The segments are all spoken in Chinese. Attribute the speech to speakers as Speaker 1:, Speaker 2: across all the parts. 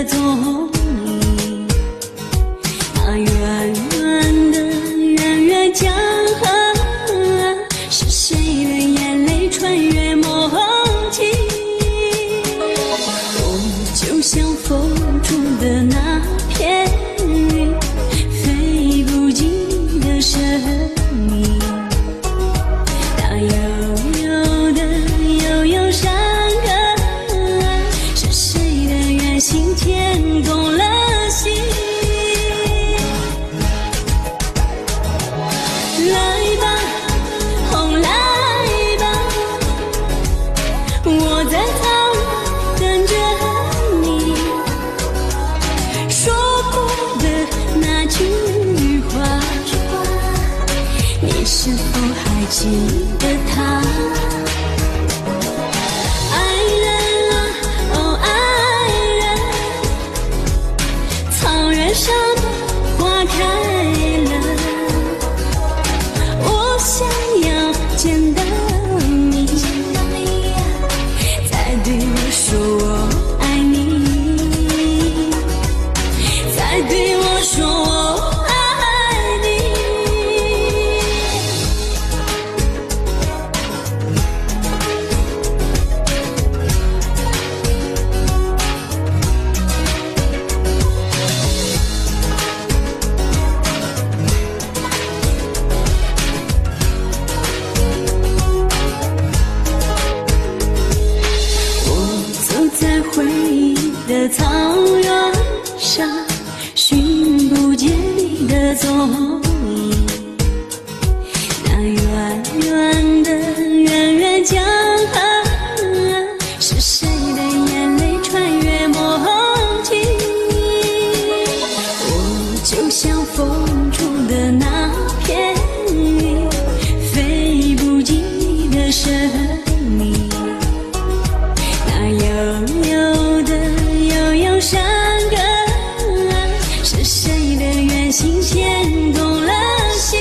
Speaker 1: 踪影。那远远的圆月江河，是谁的眼泪穿越梦境？我就像风中的那片云，飞不尽的生命。那悠悠的悠悠山河，是谁的远行牵动了心？来吧，哦来吧，我在草原等着你。说过的那句话，你是否还记得它？爱人啊，哦爱人，草原上的花开了，我想要见到你，再对我说我爱你，再对我说我爱你。在回忆的草原上，寻不见你的踪影。那远远的圆月江河，是谁的眼泪穿越梦境？我就像风中的那片云，飞不尽你的生命。悠悠的悠悠山河，是谁的远行牵动了心？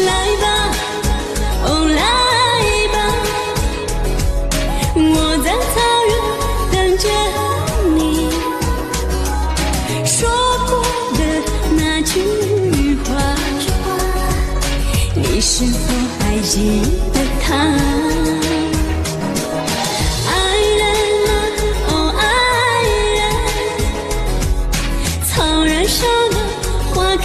Speaker 1: 来吧，哦来吧，我在草原等着你。说过的那句话，你是否还记得它？爱人啊，哦爱人，草原上的花开